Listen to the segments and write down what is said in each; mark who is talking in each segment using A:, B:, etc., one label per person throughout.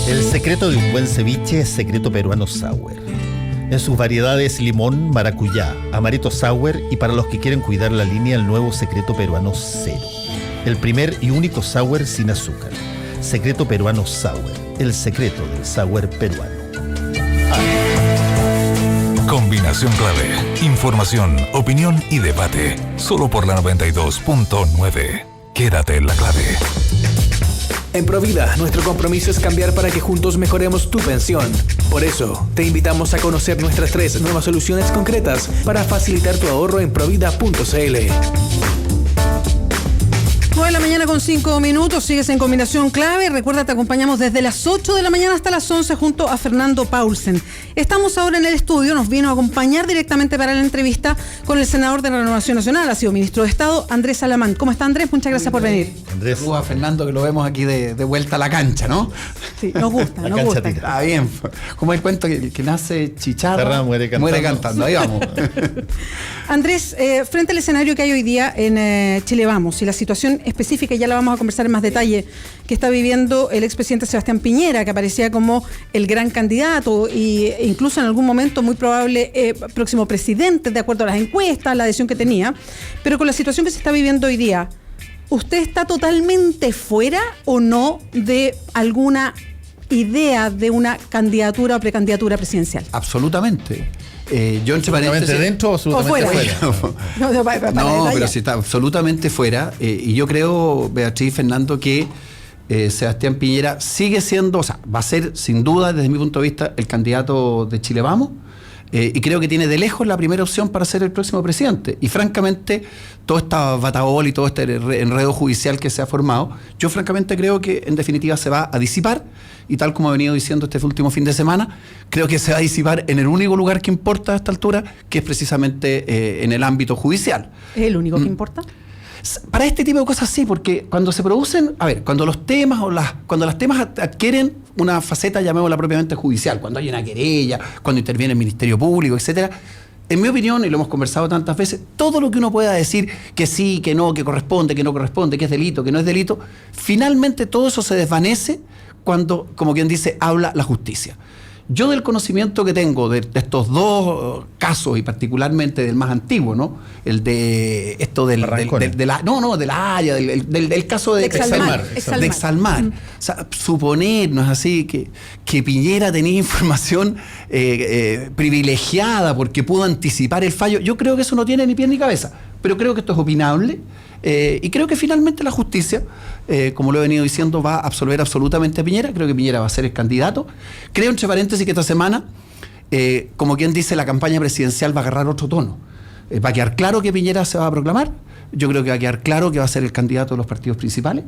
A: El secreto de un buen ceviche es secreto peruano sour. En sus variedades limón, maracuyá, amaretto sour y para los que quieren cuidar la línea, el nuevo secreto peruano cero. El primer y único sour sin azúcar. Secreto peruano sour. El secreto del sour peruano.
B: Combinación clave. Información, opinión y debate. Solo por la 92.9. Quédate en la clave.
C: En Provida, nuestro compromiso es cambiar para que juntos mejoremos tu pensión. Por eso, te invitamos a conocer nuestras 3 nuevas soluciones concretas para facilitar tu ahorro en provida.cl.
D: 9 de la mañana con 5 minutos, sigues en Combinación Clave. Recuerda, te acompañamos desde las 8 de la mañana hasta las 11 junto a Fernando Paulsen. Estamos ahora en el estudio, nos vino a acompañar directamente para la entrevista con el senador de la Renovación Nacional, ha sido ministro de Estado, Andrés Alamán. ¿Cómo está, Andrés? Muchas gracias por venir.
E: Andrés. Saludos a Fernando, que lo vemos aquí de vuelta a la cancha, ¿no?
D: Sí, nos gusta, nos gusta.
E: Está bien. Como el cuento que nace chicharra, muere cantando. Ahí vamos.
D: Andrés, frente al escenario que hay hoy día en Chile Vamos y la situación específica, ya la vamos a conversar en más detalle, que está viviendo el expresidente Sebastián Piñera, que aparecía como el gran candidato e incluso en algún momento muy probable próximo presidente, de acuerdo a las encuestas, la adhesión que tenía, pero con la situación que se está viviendo hoy día, ¿usted está totalmente fuera o no de alguna idea de una candidatura o precandidatura presidencial?
E: Absolutamente. Yo entre paréntesis,
A: ¿dentro o absolutamente fuera?
E: No, pero sí está absolutamente fuera. Y yo creo, Beatriz, Fernando, que Sebastián Piñera sigue siendo, o sea, va a ser sin duda, desde mi punto de vista, el candidato de Chile Vamos. Y creo que tiene de lejos la primera opción para ser el próximo presidente. Y francamente, toda esta batahola y todo este enredo judicial que se ha formado, yo francamente creo que en definitiva se va a disipar. Y tal como he venido diciendo este último fin de semana, creo que se va a disipar en el único lugar que importa a esta altura, que es precisamente en el ámbito judicial.
D: ¿Es el único que importa?
E: Para este tipo de cosas sí, porque cuando se producen, cuando los temas cuando los temas adquieren una faceta, llamémosla propiamente judicial, cuando hay una querella, cuando interviene el Ministerio Público, etcétera, en mi opinión, y lo hemos conversado tantas veces, todo lo que uno pueda decir que sí, que no, que corresponde, que no corresponde, que es delito, que no es delito, finalmente todo eso se desvanece cuando, como quien dice, habla la justicia. Yo del conocimiento que tengo de estos dos casos, y particularmente del más antiguo, ¿no? El de esto de la Haya, del caso de Exalmar. O sea, suponer, ¿no es así?, que Piñera tenía información privilegiada porque pudo anticipar el fallo. Yo creo que eso no tiene ni pie ni cabeza, pero creo que esto es opinable. Y creo que finalmente la justicia, como lo he venido diciendo, va a absolver absolutamente a Piñera. Creo que Piñera va a ser el candidato. Creo, entre paréntesis, que esta semana, como quien dice, la campaña presidencial va a agarrar otro tono. Va a quedar claro que Piñera se va a proclamar. Yo creo que va a quedar claro que va a ser el candidato de los partidos principales.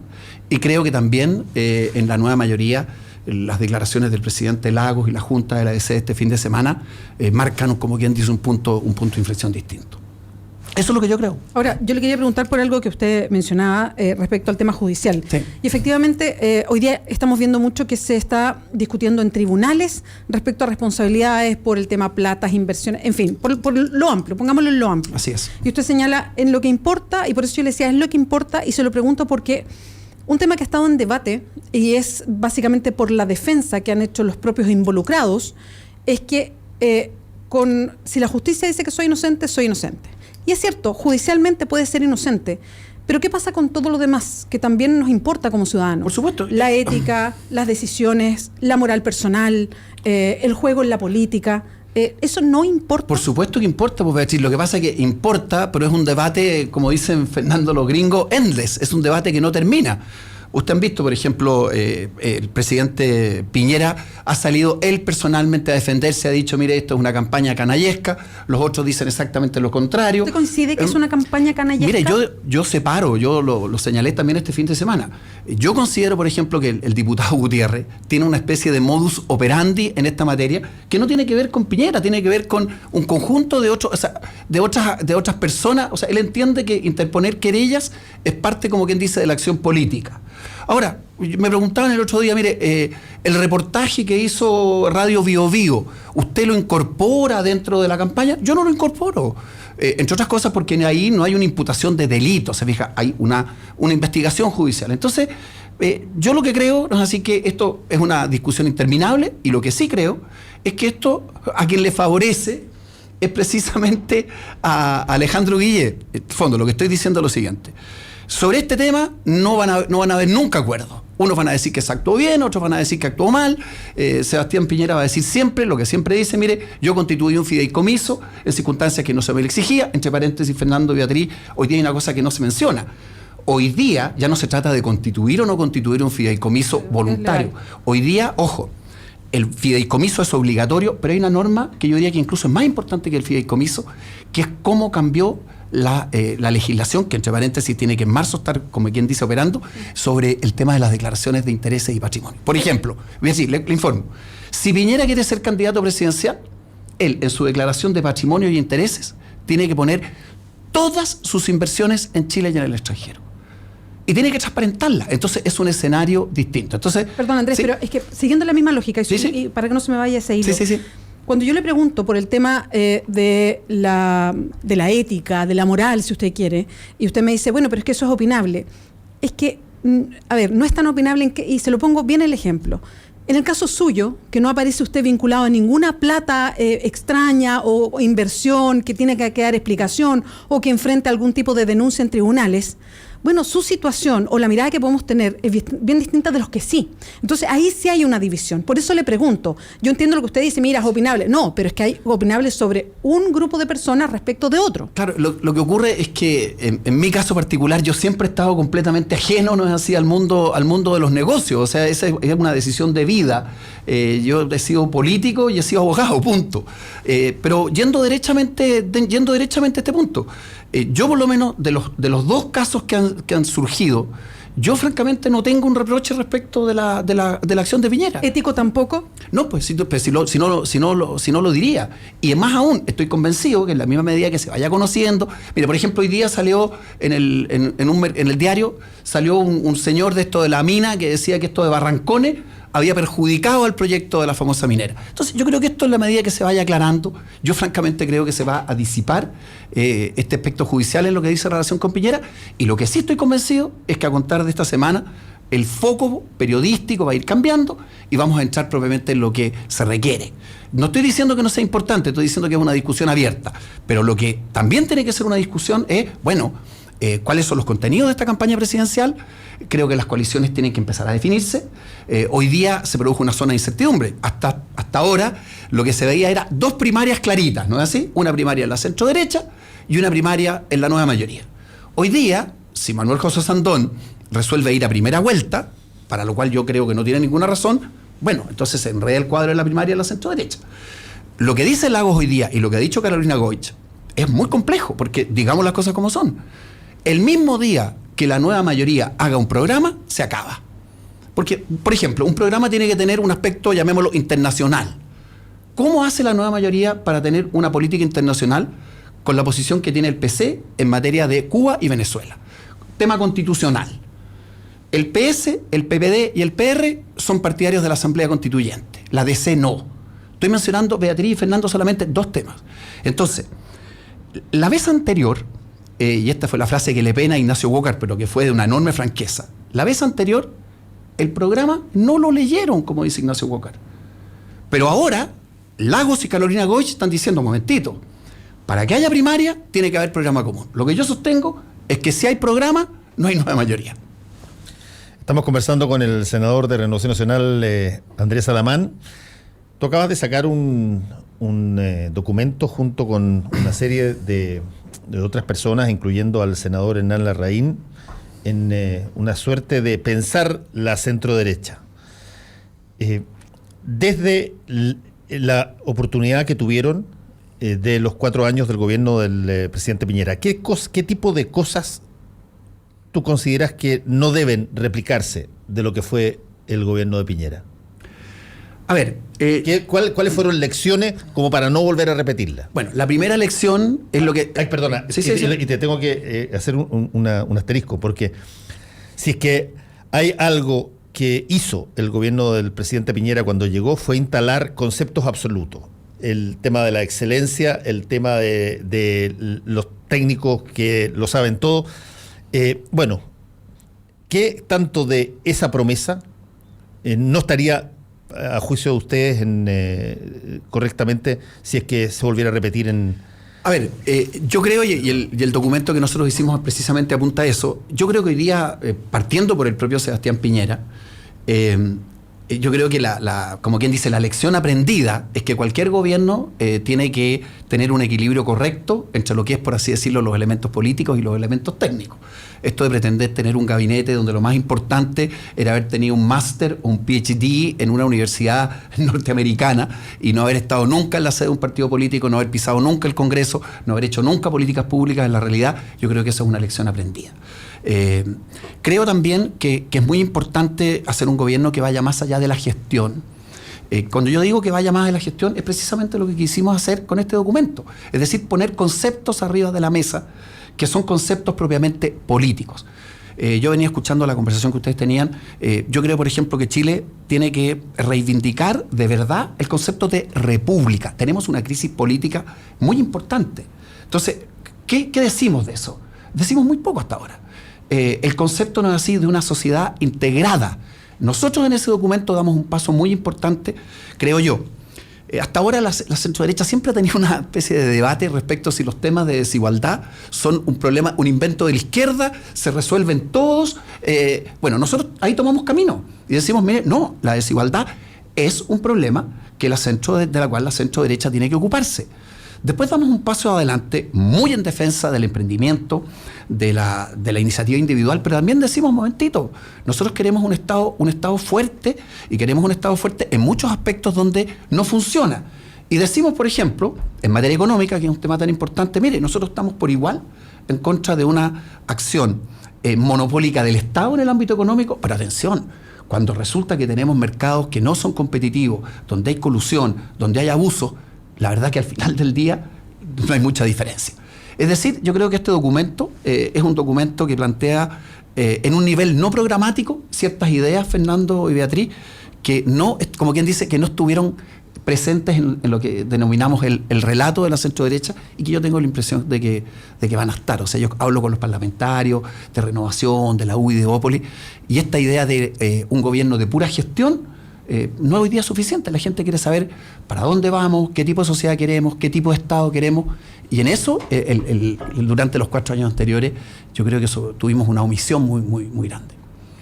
E: Y creo que también en la nueva mayoría, las declaraciones del presidente Lagos y la Junta de la DC este fin de semana marcan, como quien dice, un punto de inflexión distinto. Eso es lo que yo creo.
D: Ahora, yo le quería preguntar por algo que usted mencionaba respecto al tema judicial.
E: Sí.
D: Y efectivamente, hoy día estamos viendo mucho que se está discutiendo en tribunales respecto a responsabilidades por el tema platas, inversiones, en fin, por lo amplio, pongámoslo en lo amplio.
E: Así es.
D: Y usted señala en lo que importa, y por eso yo le decía, es lo que importa, y se lo pregunto porque un tema que ha estado en debate, y es básicamente por la defensa que han hecho los propios involucrados, es que si la justicia dice que soy inocente, soy inocente. Y es cierto, judicialmente puede ser inocente, pero ¿qué pasa con todo lo demás que también nos importa como ciudadanos?
E: Por supuesto.
D: La ética, las decisiones, la moral personal, el juego en la política. ¿Eso no importa?
E: Por supuesto que importa, pues Beatriz. Lo que pasa es que importa, pero es un debate, como dicen Fernando los gringos, endless. Es un debate que no termina. Usted han visto, por ejemplo, el presidente Piñera ha salido él personalmente a defenderse, ha dicho, mire, esto es una campaña canallesca, los otros dicen exactamente lo contrario.
D: ¿Usted coincide que es una campaña canallesca?
E: Mire, yo separo, yo lo señalé también este fin de semana. Yo considero, por ejemplo, que el diputado Gutiérrez tiene una especie de modus operandi en esta materia que no tiene que ver con Piñera, tiene que ver con un conjunto de otras personas. O sea, él entiende que interponer querellas es parte, como quien dice, de la acción política. Ahora, me preguntaban el otro día, mire, el reportaje que hizo Radio Bio Bio, ¿usted lo incorpora dentro de la campaña? Yo no lo incorporo. Entre otras cosas porque ahí no hay una imputación de delito, se fija, hay una investigación judicial. Entonces, Yo lo que creo, no es así que esto es una discusión interminable, y lo que sí creo es que esto a quien le favorece es precisamente a Alejandro Guille. En el fondo, lo que estoy diciendo es lo siguiente. Sobre este tema no van a haber nunca acuerdos. Unos van a decir que se actuó bien, otros van a decir que actuó mal. Sebastián Piñera va a decir siempre lo que siempre dice: mire, yo constituí un fideicomiso en circunstancias que no se me le exigía. Entre paréntesis, Fernando y Beatriz, hoy día hay una cosa que no se menciona. Hoy día ya no se trata de constituir o no constituir un fideicomiso voluntario. Hoy día, ojo, el fideicomiso es obligatorio, pero hay una norma que yo diría que incluso es más importante que el fideicomiso, que es cómo cambió la legislación, que entre paréntesis tiene que en marzo estar, como quien dice, operando, sobre el tema de las declaraciones de intereses y patrimonio. Por ejemplo, voy a decir, le informo, si Piñera quiere ser candidato presidencial, él en su declaración de patrimonio y intereses tiene que poner todas sus inversiones en Chile y en el extranjero. Y tiene que transparentarla. Entonces es un escenario distinto. Entonces,
D: perdón, Andrés, ¿sí? Pero es que siguiendo la misma lógica, y para que no se me vaya ese hilo.
E: Sí.
D: Cuando yo le pregunto por el tema de la ética, de la moral, si usted quiere, y usted me dice, bueno, pero es que eso es opinable. Es que, a ver, no es tan opinable, y se lo pongo bien el ejemplo. En el caso suyo, que no aparece usted vinculado a ninguna plata extraña o inversión que tiene que dar explicación o que enfrente algún tipo de denuncia en tribunales, bueno, su situación o la mirada que podemos tener es bien distinta de los que sí. Entonces, ahí sí hay una división. Por eso le pregunto, yo entiendo lo que usted dice, mira, es opinable. No, pero es que hay opinables sobre un grupo de personas respecto de otro.
E: Claro, lo que ocurre es que en mi caso particular yo siempre he estado completamente ajeno, no es así, al mundo de los negocios. O sea, esa es una decisión de vida. Yo he sido político y he sido abogado, punto. Pero yendo derechamente a este punto, yo por lo menos de los dos casos que han surgido, yo francamente no tengo un reproche respecto de la acción de Piñera.
D: ¿Ético tampoco?
E: No, pues si no lo diría. Y más aún, estoy convencido que en la misma medida que se vaya conociendo. Mire, por ejemplo, hoy día salió en el diario, salió un señor de esto de la mina que decía que esto de Barrancones había perjudicado al proyecto de la famosa minera. Entonces yo creo que esto, en la medida que se vaya aclarando, yo francamente creo que se va a disipar este aspecto judicial en lo que dice relación con Piñera, y lo que sí estoy convencido es que a contar de esta semana el foco periodístico va a ir cambiando y vamos a entrar propiamente en lo que se requiere. No estoy diciendo que no sea importante, estoy diciendo que es una discusión abierta, pero lo que también tiene que ser una discusión es, bueno, cuáles son los contenidos de esta campaña presidencial. Creo que las coaliciones tienen que empezar a definirse. Hoy día se produjo una zona de incertidumbre. Hasta ahora lo que se veía era dos primarias claritas, ¿no es así? Una primaria en la centro derecha y una primaria en la nueva mayoría. Hoy día, si Manuel José Sandón resuelve ir a primera vuelta, para lo cual yo creo que no tiene ninguna razón, bueno, entonces se enreda el cuadro de la primaria en la centro derecha. Lo que dice Lagos hoy día y lo que ha dicho Carolina Goich es muy complejo, porque digamos las cosas como son. El mismo día que la nueva mayoría haga un programa, se acaba. Porque, por ejemplo, un programa tiene que tener un aspecto, llamémoslo, internacional. ¿Cómo hace la nueva mayoría para tener una política internacional con la posición que tiene el PC en materia de Cuba y Venezuela? Tema constitucional. El PS, el PPD y el PR son partidarios de la Asamblea Constituyente. La DC no. Estoy mencionando, Beatriz y Fernando, solamente dos temas. Entonces, la vez anterior, y esta fue la frase que le pena a Ignacio Walker, pero que fue de una enorme franqueza. La vez anterior, el programa no lo leyeron, como dice Ignacio Walker. Pero ahora, Lagos y Carolina Goich están diciendo, momentito, para que haya primaria, tiene que haber programa común. Lo que yo sostengo es que si hay programa, no hay nueva mayoría.
A: Estamos conversando con el senador de Renovación Nacional, Andrés Alamán. Tú acabas de sacar un documento junto con una serie de otras personas, incluyendo al senador Hernán Larraín, en una suerte de pensar la centro-derecha. Desde la oportunidad que tuvieron de los 4 años del gobierno del presidente Piñera, ¿qué tipo de cosas tú consideras que no deben replicarse de lo que fue el gobierno de Piñera?
E: A ver,
A: ¿cuáles fueron lecciones como para no volver a repetirla?
E: Bueno, la primera lección es lo que...
A: Ay, perdona,
E: sí.
A: Y te tengo que hacer un asterisco, porque si es que hay algo que hizo el gobierno del presidente Piñera cuando llegó, fue instalar conceptos absolutos. El tema de la excelencia, el tema de los técnicos que lo saben todo. Bueno, ¿qué tanto de esa promesa no estaría, a juicio de ustedes, correctamente si es que se volviera a repetir en...
E: A ver, yo creo, y el documento que nosotros hicimos precisamente apunta a eso, yo creo que hoy día, partiendo por el propio Sebastián Piñera, yo creo que como quien dice, la lección aprendida es que cualquier gobierno tiene que tener un equilibrio correcto entre lo que es, por así decirlo, los elementos políticos y los elementos técnicos. Esto de pretender tener un gabinete donde lo más importante era haber tenido un máster o un PhD en una universidad norteamericana y no haber estado nunca en la sede de un partido político, no haber pisado nunca el Congreso, no haber hecho nunca políticas públicas, en la realidad, yo creo que eso es una lección aprendida. Creo también que es muy importante hacer un gobierno que vaya más allá de la gestión. Cuando yo digo que vaya más de la gestión, es precisamente lo que quisimos hacer con este documento. Es decir, poner conceptos arriba de la mesa que son conceptos propiamente políticos. Yo venía escuchando la conversación que ustedes tenían. Yo creo, por ejemplo, que Chile tiene que reivindicar de verdad el concepto de república. Tenemos una crisis política muy importante. Entonces, ¿qué decimos de eso? Decimos muy poco hasta ahora. El concepto no es así de una sociedad integrada. Nosotros en ese documento damos un paso muy importante, creo yo. Hasta ahora la centroderecha siempre ha tenido una especie de debate respecto a si los temas de desigualdad son un problema, un invento de la izquierda, se resuelven todos. Bueno, nosotros ahí tomamos camino y decimos, mire, no, la desigualdad es un problema de la cual la centroderecha tiene que ocuparse. Después damos un paso adelante muy en defensa del emprendimiento, de la iniciativa individual, pero también decimos, momentito, nosotros queremos un Estado fuerte y queremos un Estado fuerte en muchos aspectos donde no funciona. Y decimos, por ejemplo, en materia económica, que es un tema tan importante, mire, nosotros estamos por igual en contra de una acción monopólica del Estado en el ámbito económico, pero atención, cuando resulta que tenemos mercados que no son competitivos, donde hay colusión, donde hay abuso, la verdad que al final del día no hay mucha diferencia. Es decir, yo creo que este documento es un documento que plantea en un nivel no programático ciertas ideas, Fernando y Beatriz, que no, como quien dice, que no estuvieron presentes en lo que denominamos el relato de la centroderecha y que yo tengo la impresión de que van a estar. O sea, yo hablo con los parlamentarios de Renovación, de la UDI, de Bópoli, y esta idea de un gobierno de pura gestión no hoy día es suficiente. La gente quiere saber para dónde vamos, qué tipo de sociedad queremos, qué tipo de Estado queremos, y en eso, durante los 4 años anteriores, yo creo que tuvimos una omisión muy, muy, muy grande.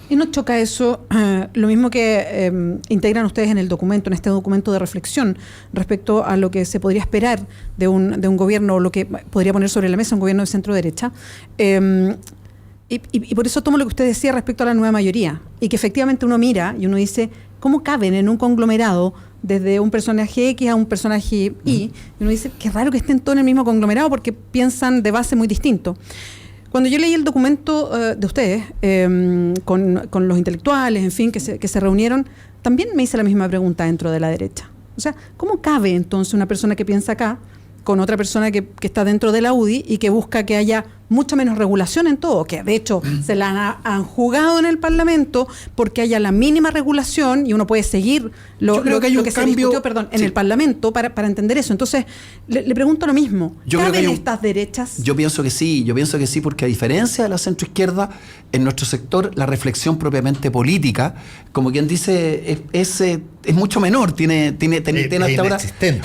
D: ¿Y nos choca eso, lo mismo que integran ustedes en el documento, en este documento de reflexión, respecto a lo que se podría esperar de un gobierno, o lo que podría poner sobre la mesa un gobierno de centro derecha? Y por eso tomo lo que usted decía respecto a la nueva mayoría, y que efectivamente uno mira y uno dice, ¿cómo caben en un conglomerado desde un personaje X a un personaje Y? Y uno dice, qué raro que estén todos en el mismo conglomerado porque piensan de base muy distinto. Cuando yo leí el documento de ustedes, con los intelectuales, en fin, que se reunieron, también me hice la misma pregunta dentro de la derecha. O sea, ¿cómo cabe entonces una persona que piensa acá con otra persona que está dentro de la UDI y que busca que haya mucha menos regulación en todo, que de hecho se la han jugado en el Parlamento porque haya la mínima regulación y uno puede seguir lo que se discutió en el Parlamento para entender eso? Entonces, le pregunto lo mismo. ¿Caben estas derechas?
E: Yo pienso que sí, porque a diferencia de la centroizquierda, en nuestro sector la reflexión propiamente política, como quien dice, es mucho menor, tiene hasta ahora,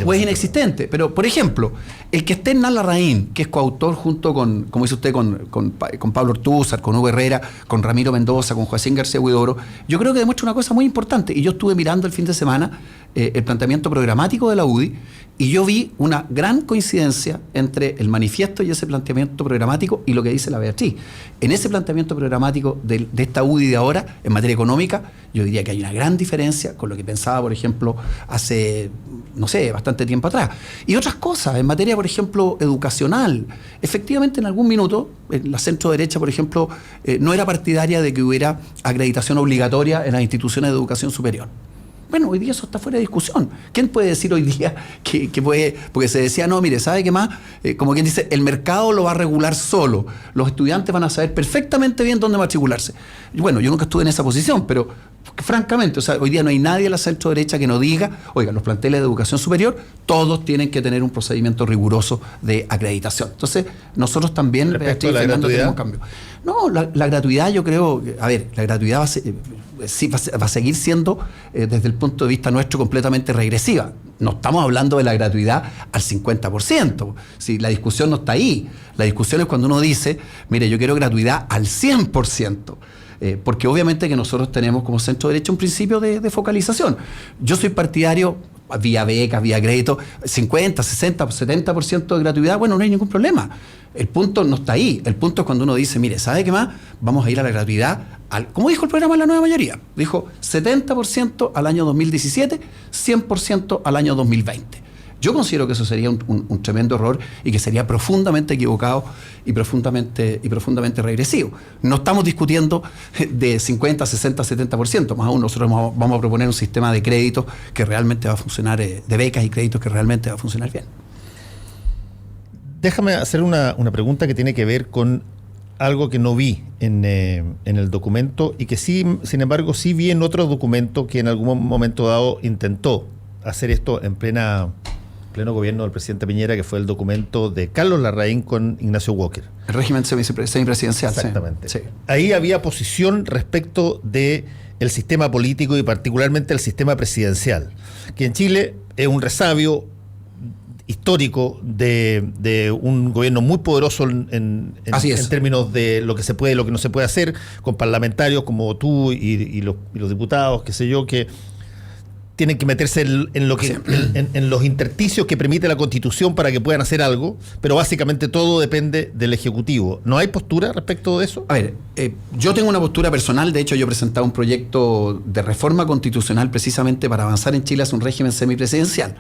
E: o es inexistente. Pero, por ejemplo, el que esté Hernán Larraín, que es coautor junto con, como dice usted, con Pablo Ortúzar, con Hugo Herrera, con Ramiro Mendoza, con Joaquín García Huidobro, yo creo que demuestra una cosa muy importante. Y yo estuve mirando el fin de semana el planteamiento programático de la UDI, y yo vi una gran coincidencia entre el manifiesto y ese planteamiento programático y lo que dice la Beatriz. En ese planteamiento programático de esta UDI de ahora, en materia económica, yo diría que hay una gran diferencia con lo que pensaba, por ejemplo, hace, no sé, bastante tiempo atrás. Y otras cosas, en materia, por ejemplo, educacional. Efectivamente, en algún minuto, la centro derecha, por ejemplo, no era partidaria de que hubiera acreditación obligatoria en las instituciones de educación superior. Bueno, hoy día eso está fuera de discusión. ¿Quién puede decir hoy día que puede? Porque se decía, no, mire, ¿sabe qué más? Como quien dice, el mercado lo va a regular solo. Los estudiantes van a saber perfectamente bien dónde matricularse. Bueno, yo nunca estuve en esa posición, pero francamente, o sea, hoy día no hay nadie en la centro derecha que no diga, oiga, los planteles de educación superior, todos tienen que tener un procedimiento riguroso de acreditación. Entonces, nosotros también,
A: respecto a la gratuidad,
E: tenemos cambio. No, la gratuidad yo creo, la gratuidad va a seguir siendo, desde el punto de vista nuestro, completamente regresiva. No estamos hablando de la gratuidad al 50%. Si la discusión no está ahí. La discusión es cuando uno dice, mire, yo quiero gratuidad al 100%. Porque obviamente que nosotros tenemos como centro derecha un principio de focalización. Yo soy partidario, vía becas, vía crédito, 50, 60, 70% de gratuidad, bueno, no hay ningún problema. El punto no está ahí. El punto es cuando uno dice, mire, ¿sabe qué más? Vamos a ir a la gratuidad, como dijo el programa de la nueva mayoría. Dijo 70% al año 2017, 100% al año 2020. Yo considero que eso sería un tremendo error y que sería profundamente equivocado y profundamente regresivo. No estamos discutiendo de 50, 60, 70%, más aún nosotros vamos a proponer un sistema de créditos que realmente va a funcionar, de becas y créditos que realmente va a funcionar bien.
A: Déjame hacer una pregunta que tiene que ver con algo que no vi en el documento y que sí, sin embargo, sí vi en otro documento que en algún momento dado intentó hacer esto en pleno gobierno del presidente Piñera, que fue el documento de Carlos Larraín con Ignacio Walker.
E: El régimen semipresidencial.
A: Exactamente.
E: Sí.
A: Ahí había posición respecto del sistema político y particularmente el sistema presidencial, que en Chile es un resabio histórico de un gobierno muy poderoso en términos de lo que se puede y lo que no se puede hacer, con parlamentarios como tú y los diputados, qué sé yo, que tienen que meterse en los intersticios que permite la Constitución para que puedan hacer algo, pero básicamente todo depende del Ejecutivo. ¿No hay postura respecto de eso?
E: A ver, yo tengo una postura personal. De hecho, yo he presentado un proyecto de reforma constitucional precisamente para avanzar en Chile hacia un régimen semipresidencial.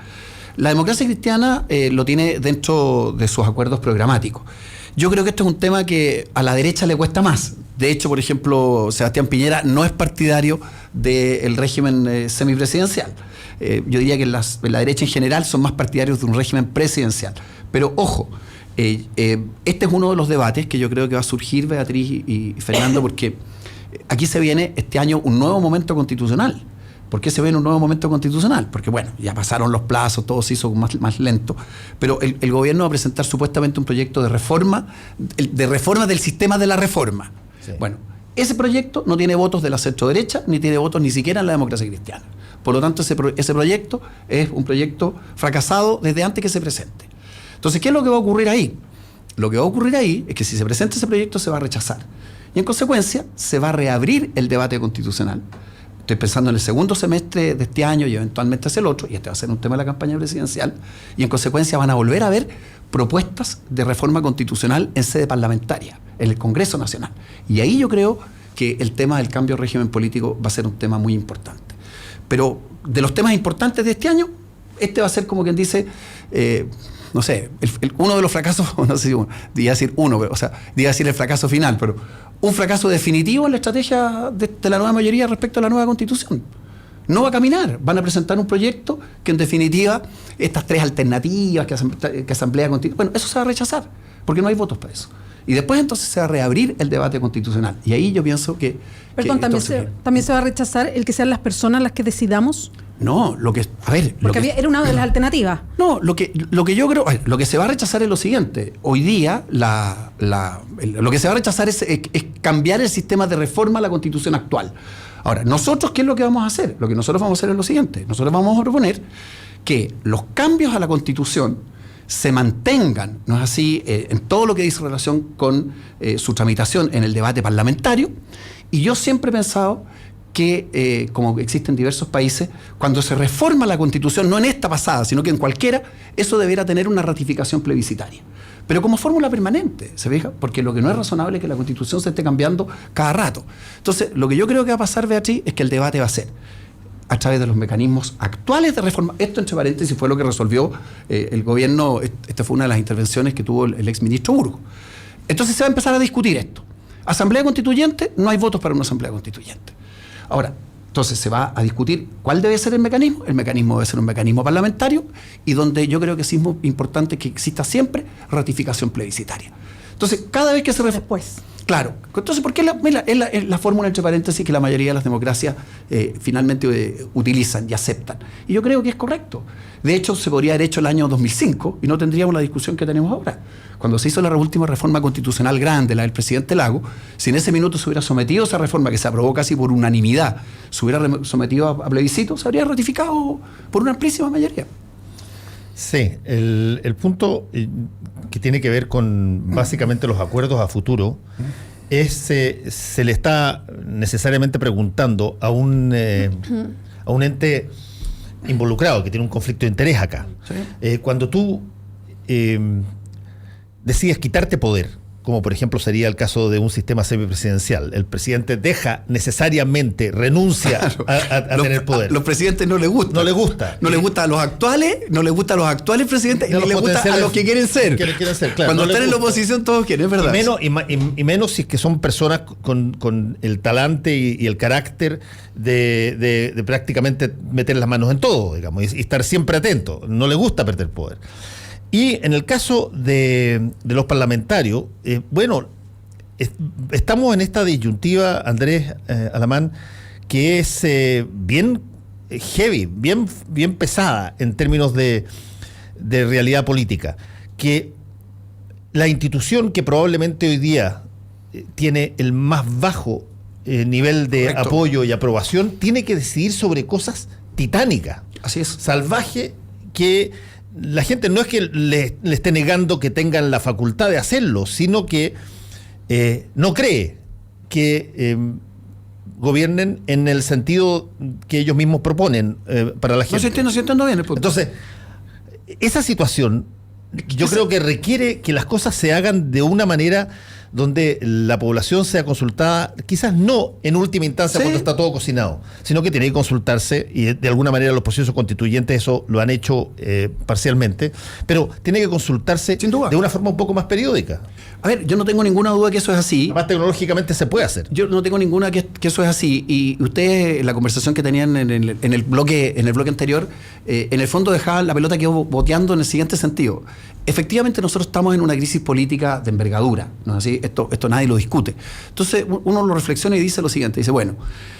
E: La democracia cristiana lo tiene dentro de sus acuerdos programáticos. Yo creo que esto es un tema que a la derecha le cuesta más. De hecho, por ejemplo, Sebastián Piñera no es partidario del régimen semipresidencial. Yo diría que la derecha en general son más partidarios de un régimen presidencial. Pero ojo, este es uno de los debates que yo creo que va a surgir, Beatriz y Fernando, porque aquí se viene este año un nuevo momento constitucional. ¿Por qué se ve en un nuevo momento constitucional? Porque, bueno, ya pasaron los plazos, todo se hizo más lento, pero el gobierno va a presentar supuestamente un proyecto de reforma del sistema de la reforma. Sí. Bueno, ese proyecto no tiene votos de la centro-derecha, ni tiene votos ni siquiera en la democracia cristiana. Por lo tanto, ese proyecto es un proyecto fracasado desde antes que se presente. Entonces, ¿qué es lo que va a ocurrir ahí? Lo que va a ocurrir ahí es que si se presenta ese proyecto se va a rechazar. Y en consecuencia, se va a reabrir el debate constitucional. Estoy pensando en el segundo semestre de este año y eventualmente hacia el otro, y este va a ser un tema de la campaña presidencial, y en consecuencia van a volver a haber propuestas de reforma constitucional en sede parlamentaria, en el Congreso Nacional. Y ahí yo creo que el tema del cambio de régimen político va a ser un tema muy importante. Pero de los temas importantes de este año, este va a ser como quien dice, no sé, uno de los fracasos, no sé si diría decir uno, pero, o sea, diría decir el fracaso final, pero un fracaso definitivo en la estrategia de la nueva mayoría respecto a la nueva Constitución. No va a caminar, van a presentar un proyecto que en definitiva, estas tres alternativas que Asamblea Constitucional, bueno, eso se va a rechazar, porque no hay votos para eso. Y después entonces se va a reabrir el debate constitucional. Y ahí yo pienso que...
D: Perdón, ¿también se va a rechazar el que sean las personas las que decidamos?
E: No,
D: era una de las alternativas.
E: No, lo que yo creo, lo que se va a rechazar es lo siguiente. Hoy día lo que se va a rechazar es cambiar el sistema de reforma a la Constitución actual. Ahora, nosotros, ¿qué es lo que vamos a hacer? Lo que nosotros vamos a hacer es lo siguiente. Nosotros vamos a proponer que los cambios a la Constitución se mantengan, ¿no es así?, en todo lo que dice relación con su tramitación en el debate parlamentario. Y yo siempre he pensado que, como existe en diversos países, cuando se reforma la Constitución, no en esta pasada, sino que en cualquiera, eso deberá tener una ratificación plebiscitaria. Pero como fórmula permanente, ¿se fija? Porque lo que no es razonable es que la Constitución se esté cambiando cada rato. Entonces, lo que yo creo que va a pasar, Beatriz, es que el debate va a ser a través de los mecanismos actuales de reforma. Esto, entre paréntesis, fue lo que resolvió el gobierno. Esta fue una de las intervenciones que tuvo el exministro Burgos. Entonces se va a empezar a discutir esto. Asamblea Constituyente, no hay votos para una Asamblea Constituyente. Ahora, entonces se va a discutir cuál debe ser el mecanismo. El mecanismo debe ser un mecanismo parlamentario y donde yo creo que sí es importante que exista siempre ratificación plebiscitaria. Entonces, cada vez que se Claro. Entonces, ¿por qué es la fórmula, entre paréntesis, que la mayoría de las democracias finalmente utilizan y aceptan? Y yo creo que es correcto. De hecho, se podría haber hecho el año 2005 y no tendríamos la discusión que tenemos ahora. Cuando se hizo la última reforma constitucional grande, la del presidente Lago, si en ese minuto se hubiera sometido esa reforma, que se aprobó casi por unanimidad, se hubiera sometido a plebiscito, se habría ratificado por una amplísima mayoría.
A: Sí, el punto que tiene que ver con básicamente los acuerdos a futuro es se le está necesariamente preguntando a un ente involucrado que tiene un conflicto de interés acá. ¿Sí? Cuando tú decides quitarte poder, como por ejemplo sería el caso de un sistema semipresidencial, el presidente renuncia a tener poder.
E: A los presidentes no les gusta.
A: No les gusta.
E: No les gusta a los actuales, no les gusta a los actuales presidentes, y no les gusta a los que quieren ser.
A: Quieren ser, claro.
E: Cuando están en la oposición todos quieren, es verdad.
A: Y menos si es que son personas con el talante y el carácter de prácticamente meter las manos en todo, digamos, y estar siempre atento. No les gusta perder poder. Y en el caso de los parlamentarios, estamos en esta disyuntiva, Andrés Alamán, que es bien heavy, bien pesada en términos de realidad política. Que la institución que probablemente hoy día tiene el más bajo nivel de
E: Correcto.
A: apoyo y aprobación, tiene que decidir sobre cosas titánicas.
E: Así es.
A: Salvaje, que la gente no es que le esté negando que tengan la facultad de hacerlo, sino que no cree que gobiernen en el sentido que ellos mismos proponen para la gente.
E: No se entiende bien el punto.
A: Entonces, esa situación yo creo que requiere que las cosas se hagan de una manera donde la población sea consultada, quizás no en última instancia cuando está todo cocinado, sino que tiene que consultarse, y de alguna manera los procesos constituyentes eso lo han hecho parcialmente, pero tiene que consultarse de una forma un poco más periódica.
E: A ver, yo no tengo ninguna duda que eso es así.
A: Además, tecnológicamente se puede hacer.
E: Yo no tengo ninguna que eso es así. Y ustedes, en la conversación que tenían en el bloque anterior, en el fondo dejaban la pelota quedó boteando en el siguiente sentido. Efectivamente, nosotros estamos en una crisis política de envergadura, ¿no es así? Esto nadie lo discute. Entonces, uno lo reflexiona y dice lo siguiente, dice, bueno,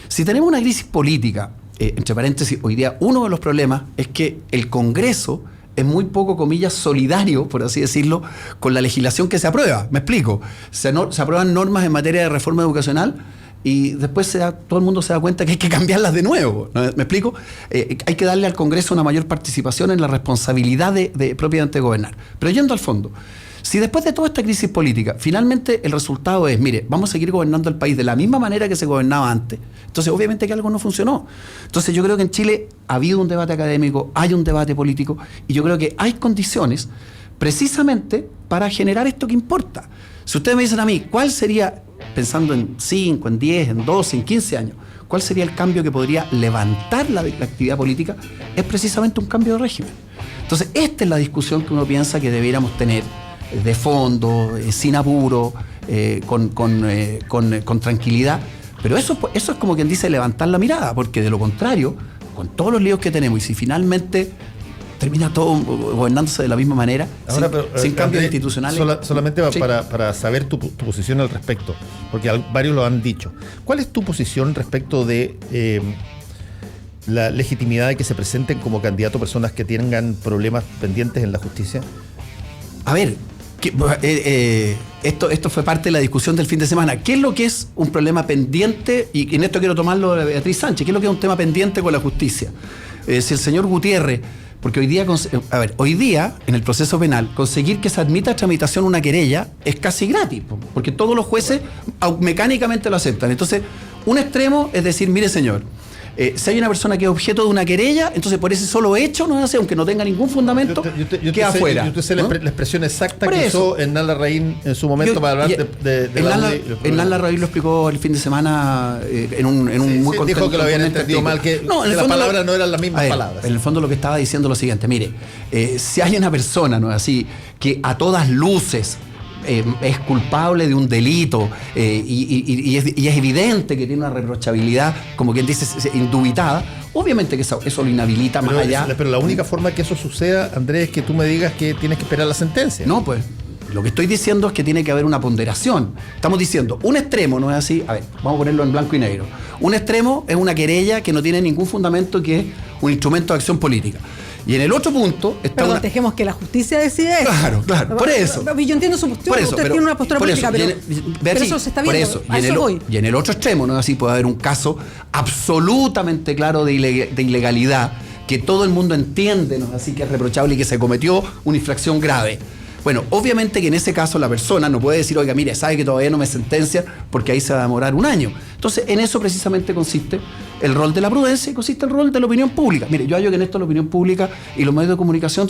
E: si tenemos una crisis política, entre paréntesis, hoy día uno de los problemas es que el Congreso es muy poco, comillas, solidario, por así decirlo, con la legislación que se aprueba. Me explico. Se aprueban normas en materia de reforma educacional y después todo el mundo se da cuenta que hay que cambiarlas de nuevo. ¿No? ¿Me explico? Hay que darle al Congreso una mayor participación en la responsabilidad de propiamente gobernar. Pero yendo al fondo, si después de toda esta crisis política, finalmente el resultado es, mire, vamos a seguir gobernando el país de la misma manera que se gobernaba antes, entonces obviamente que algo no funcionó. Entonces yo creo que en Chile ha habido un debate académico, hay un debate político, y yo creo que hay condiciones precisamente para generar esto que importa. Si ustedes me dicen a mí, ¿cuál sería, pensando en 5, en 10, en 12, en 15 años, cuál sería el cambio que podría levantar la actividad política? Es precisamente un cambio de régimen. Entonces esta es la discusión que uno piensa que debiéramos tener de fondo, sin apuro, con tranquilidad. Pero eso es como quien dice levantar la mirada, porque de lo contrario, con todos los líos que tenemos, y si finalmente termina todo gobernándose de la misma manera, sin cambios institucionales.
A: Solamente para saber tu posición al respecto, porque varios lo han dicho. ¿Cuál es tu posición respecto de la legitimidad de que se presenten como candidato personas que tengan problemas pendientes en la justicia?
E: A ver, esto fue parte de la discusión del fin de semana. ¿Qué es lo que es un problema pendiente? Y en esto quiero tomarlo de Beatriz Sánchez. ¿Qué es lo que es un tema pendiente con la justicia? Si el señor Gutiérrez, porque hoy día en el proceso penal conseguir que se admita a tramitación una querella es casi gratis, porque todos los jueces mecánicamente lo aceptan. Entonces, un extremo es decir, mire señor, si hay una persona que es objeto de una querella, entonces por ese solo hecho, no es así, aunque no tenga ningún fundamento, queda afuera.
A: Yo te sé
E: ¿no?
A: la expresión exacta que usó Hernán Larraín en su momento para hablar de
E: Hernán Larraín lo explicó el fin de semana en un muy
A: dijo que lo habían entendido mal, que las palabras no eran las mismas palabras.
E: En el fondo lo que estaba diciendo es lo siguiente, mire, si hay una persona, ¿no es así?, que a todas luces es culpable de un delito y es evidente que tiene una reprochabilidad, como quien dice, indubitada, obviamente que eso lo inhabilita más allá.
A: Pero la única forma que eso suceda, Andrés, es que tú me digas que tienes que esperar la sentencia.
E: No, pues. Lo que estoy diciendo es que tiene que haber una ponderación. Estamos diciendo, un extremo, ¿no es así? A ver, vamos a ponerlo en blanco y negro. Un extremo es una querella que no tiene ningún fundamento, que es un instrumento de acción política. Y en el otro punto está
D: Perdón, dejemos que la justicia decida eso.
E: Claro, por eso.
D: Yo entiendo su postura, usted tiene una postura política, pero eso se está viendo.
E: Por eso, y en el otro extremo, ¿no es así? Puede haber un caso absolutamente claro de ilegalidad, que todo el mundo entiende, ¿no es así? Que es reprochable y que se cometió una infracción grave. Bueno, obviamente que en ese caso la persona no puede decir, oiga, mire, sabe que todavía no me sentencian porque ahí se va a demorar un año. Entonces, en eso precisamente consiste el rol de la prudencia y consiste el rol de la opinión pública. Mire, yo hallo que en esto la opinión pública y los medios de comunicación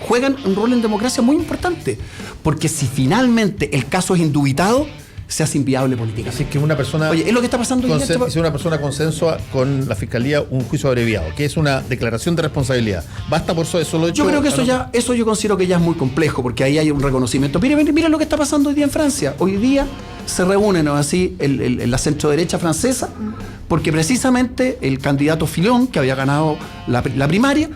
E: juegan un rol en democracia muy importante, porque si finalmente el caso es indubitado, se hace inviable políticamente.
A: Así que una persona...
E: Oye, es lo que está pasando hoy día.
A: Si una persona consensua con la Fiscalía un juicio abreviado, que es una declaración de responsabilidad, ¿basta por eso lo hecho?
E: Yo creo que eso yo considero que ya es muy complejo, porque ahí hay un reconocimiento. Mire lo que está pasando hoy día en Francia. Hoy día se reúne, ¿no? Así, la centroderecha francesa, porque precisamente el candidato Fillon, que había ganado la primaria,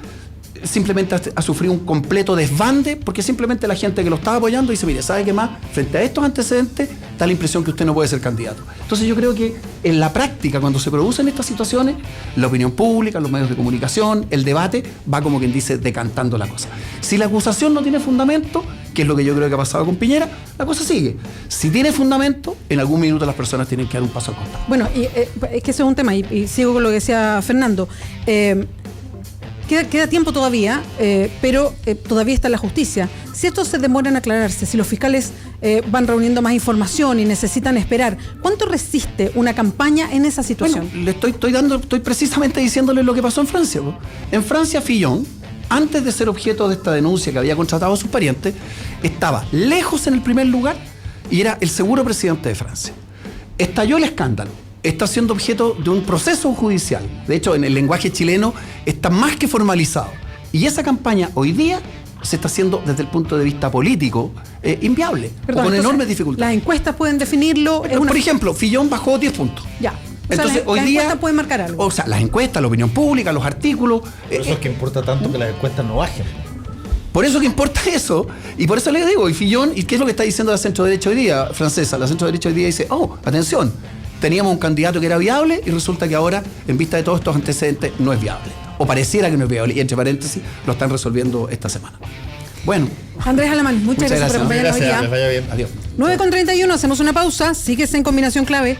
E: simplemente ha sufrido un completo desbande, porque simplemente la gente que lo estaba apoyando dice, mire, ¿sabe qué más? Frente a estos antecedentes da la impresión que usted no puede ser candidato. Entonces yo creo que en la práctica, cuando se producen estas situaciones, la opinión pública, los medios de comunicación, el debate, va como quien dice decantando la cosa. Si la acusación no tiene fundamento, que es lo que yo creo que ha pasado con Piñera, la cosa sigue. Si tiene fundamento, en algún minuto las personas tienen que dar un paso al costado.
D: Bueno, y, es que ese es un tema, y sigo con lo que decía Fernando. Queda tiempo todavía, pero todavía está la justicia. Si esto se demora en aclararse, si los fiscales van reuniendo más información y necesitan esperar, ¿cuánto resiste una campaña en esa situación?
E: Bueno, estoy precisamente diciéndole lo que pasó en Francia. ¿No? En Francia, Fillon, antes de ser objeto de esta denuncia que había contratado a sus parientes, estaba lejos en el primer lugar y era el seguro presidente de Francia. Estalló el escándalo. Está siendo objeto de un proceso judicial. De hecho, en el lenguaje chileno está más que formalizado. Y esa campaña hoy día se está haciendo desde el punto de vista político inviable, con enormes dificultades.
D: Las encuestas pueden definirlo.
E: Por ejemplo, Fillon bajó 10 puntos.
D: Ya.
E: Entonces, hoy
D: las
E: día,
D: encuestas pueden marcar algo.
E: O sea, las encuestas, la opinión pública, los artículos.
A: Por eso es que importa tanto que las encuestas no bajen.
E: Por eso que importa eso, y por eso le digo, y Fillon, ¿y qué es lo que está diciendo la centro-derecha hoy día, francesa? La centro-derecha hoy día dice, atención, teníamos un candidato que era viable y resulta que ahora, en vista de todos estos antecedentes, no es viable. O pareciera que no es viable. Y entre paréntesis, lo están resolviendo esta semana. Bueno.
D: Andrés Alamán, muchas gracias por acompañarnos hoy día.
A: Les vaya bien.
E: Adiós.
D: 9:31, hacemos una pausa. Síguese en Combinación Clave.